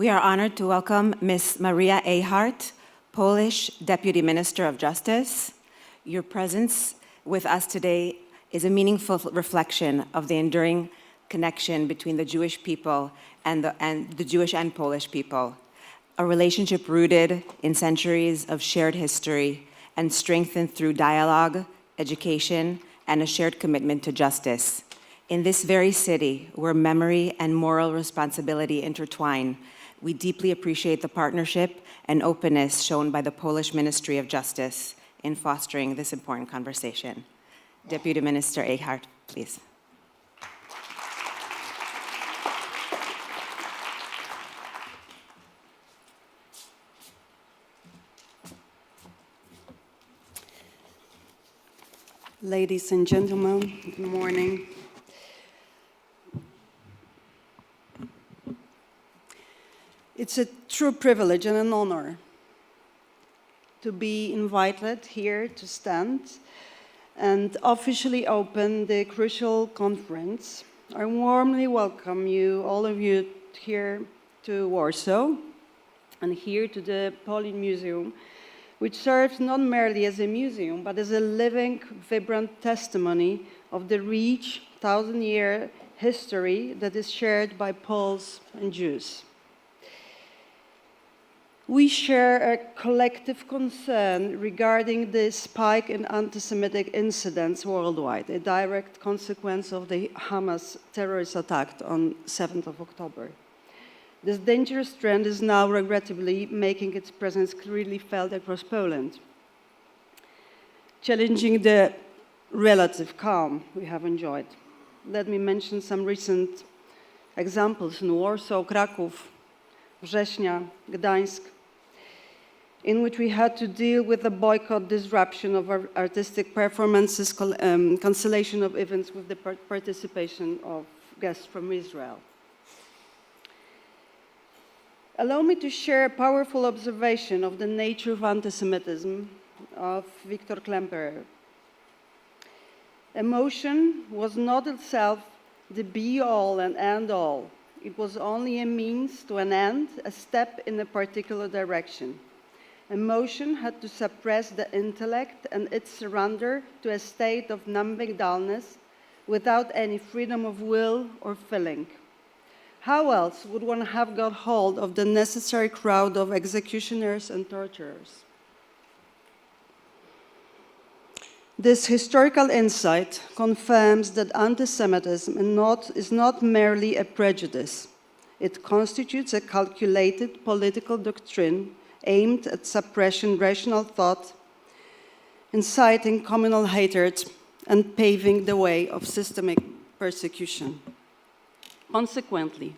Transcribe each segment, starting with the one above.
We are honored to welcome Ms. Maria Ejchart, Polish Deputy Minister of Justice. Your presence with us today is a meaningful reflection of the enduring connection between the Jewish people and the Jewish and Polish people, a relationship rooted in centuries of shared history and strengthened through dialogue, education, and a shared commitment to justice. In this very city, where memory and moral responsibility intertwine, we deeply appreciate the partnership and openness shown by the Polish Ministry of Justice in fostering this important conversation. Deputy Minister Ejchart, please. Ladies and gentlemen, good morning. It's a true privilege and an honor to be invited here to stand and officially open the crucial conference. I warmly welcome you, all of you, here to Warsaw and here to the Polish Museum, which serves not merely as a museum, but as a living, vibrant testimony of the rich, thousand-year history that is shared by Poles and Jews. We share a collective concern regarding the spike in anti-Semitic incidents worldwide, a direct consequence of the Hamas terrorist attack on 7th of October. This dangerous trend is now regrettably making its presence clearly felt across Poland, challenging the relative calm we have enjoyed. Let me mention some recent examples in Warsaw, Kraków, Września, Gdańsk, in which we had to deal with the boycott, disruption of our artistic performances, cancellation of events with the participation of guests from Israel. Allow me to share a powerful observation of the nature of anti-Semitism of Viktor Klemperer. Emotion was not itself the be-all and end-all. It was only a means to an end, a step in a particular direction. Emotion had to suppress the intellect and its surrender to a state of numbing dullness without any freedom of will or feeling. How else would one have got hold of the necessary crowd of executioners and torturers? This historical insight confirms that anti-Semitism is not merely a prejudice. It constitutes a calculated political doctrine aimed at suppressing rational thought, inciting communal hatred, and paving the way of systemic persecution. Consequently,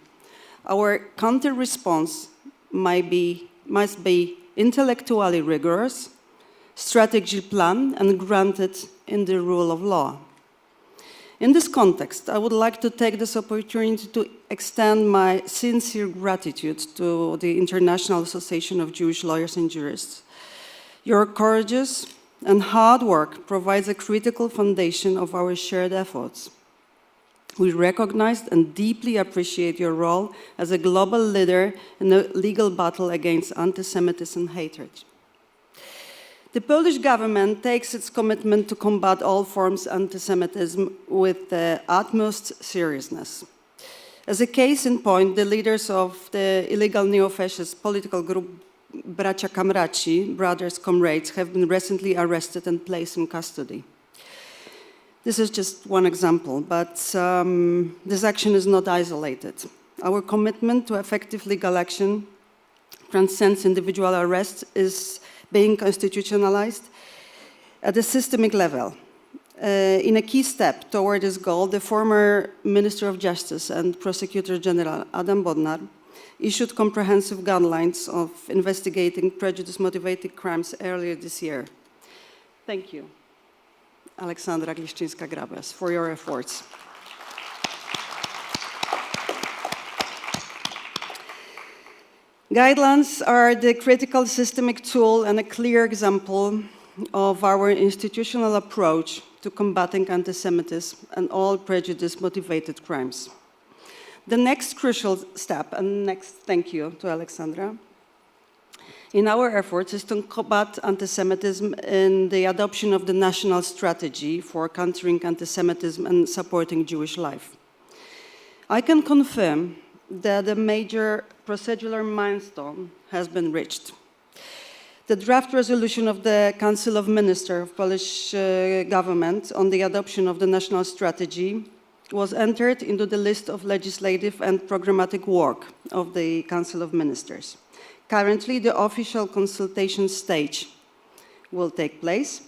our counter-response must be intellectually rigorous, strategic plan, and grounded in the rule of law. In this context, I would like to take this opportunity to extend my sincere gratitude to the International Association of Jewish Lawyers and Jurists. Your courageous and hard work provides a critical foundation of our shared efforts. We recognize and deeply appreciate your role as a global leader in the legal battle against anti-Semitism and hatred. The Polish government takes its commitment to combat all forms of anti-Semitism with the utmost seriousness. As a case in point, the leaders of the illegal neo-fascist political group Bracia Kamraci, Brothers Comrades, have been recently arrested and placed in custody. This is just one example, but this action is not isolated. Our commitment to effective legal action transcends individual arrests, is being constitutionalized at a systemic level. In a key step toward this goal, the former Minister of Justice and Prosecutor General Adam Bodnar issued comprehensive guidelines of investigating prejudice-motivated crimes earlier this year. Thank you, Aleksandra Gliszczyńska-Grabes, for your efforts. Guidelines are the critical systemic tool and a clear example of our institutional approach to combating anti-Semitism and all prejudice-motivated crimes. The next crucial step, and next thank you to Alexandra, in our efforts is to combat anti-Semitism in the adoption of the national strategy for countering anti-Semitism and supporting Jewish life. I can confirm that a major procedural milestone has been reached. The draft resolution of the Council of Ministers of Polish government on the adoption of the national strategy was entered into the list of legislative and programmatic work of the Council of Ministers. Currently, the official consultation stage will take place.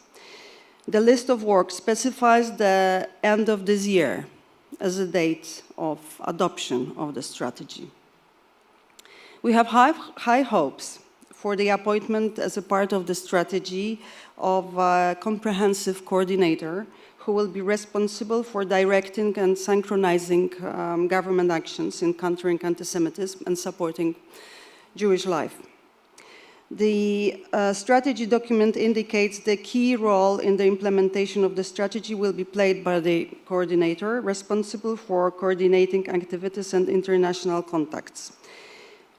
The list of work specifies the end of this year as a date of adoption of the strategy. We have high hopes for the appointment as a part of the strategy of a comprehensive coordinator who will be responsible for directing and synchronizing government actions in countering anti-Semitism and supporting Jewish life. The strategy document indicates the key role in the implementation of the strategy will be played by the coordinator responsible for coordinating activities and international contacts.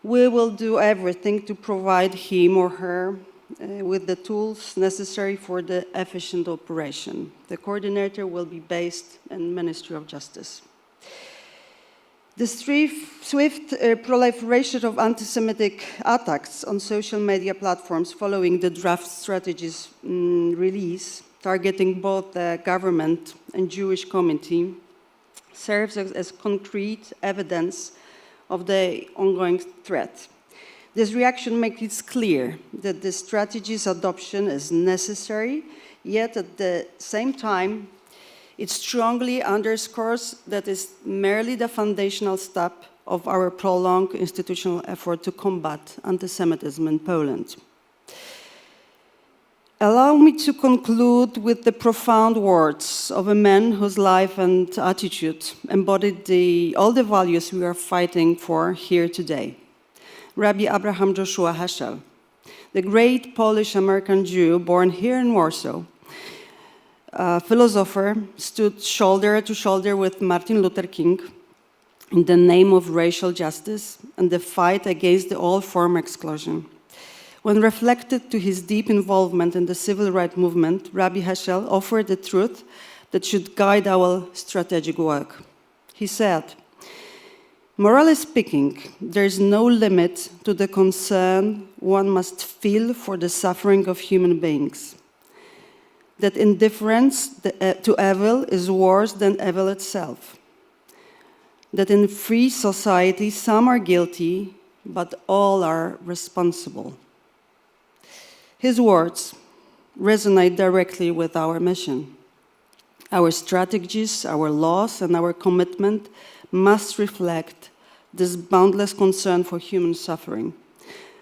We will do everything to provide him or her with the tools necessary for the efficient operation. The coordinator will be based in the Ministry of Justice. The swift proliferation of anti-Semitic attacks on social media platforms following the draft strategy's release, targeting both the government and Jewish community, serves as concrete evidence of the ongoing threat. This reaction makes it clear that the strategy's adoption is necessary, yet at the same time, it strongly underscores that it's merely the foundational step of our prolonged institutional effort to combat anti-Semitism in Poland. Allow me to conclude with the profound words of a man whose life and attitude embodied all the values we are fighting for here today. Rabbi Abraham Joshua Heschel, the great Polish-American Jew born here in Warsaw, philosopher, stood shoulder to shoulder with Martin Luther King in the name of racial justice and the fight against all form of exclusion. When reflected to his deep involvement in the civil rights movement, Rabbi Heschel offered the truth that should guide our strategic work. He said, "Morally speaking, there is no limit to the concern one must feel for the suffering of human beings. That indifference to evil is worse than evil itself. That in free society, some are guilty, but all are responsible." His words resonate directly with our mission. Our strategies, our laws, and our commitment must reflect this boundless concern for human suffering.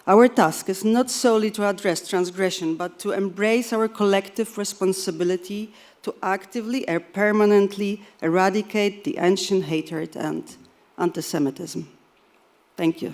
Our task is not solely to address transgression, but to embrace our collective responsibility to actively and permanently eradicate the ancient hatred and anti-Semitism. Thank you.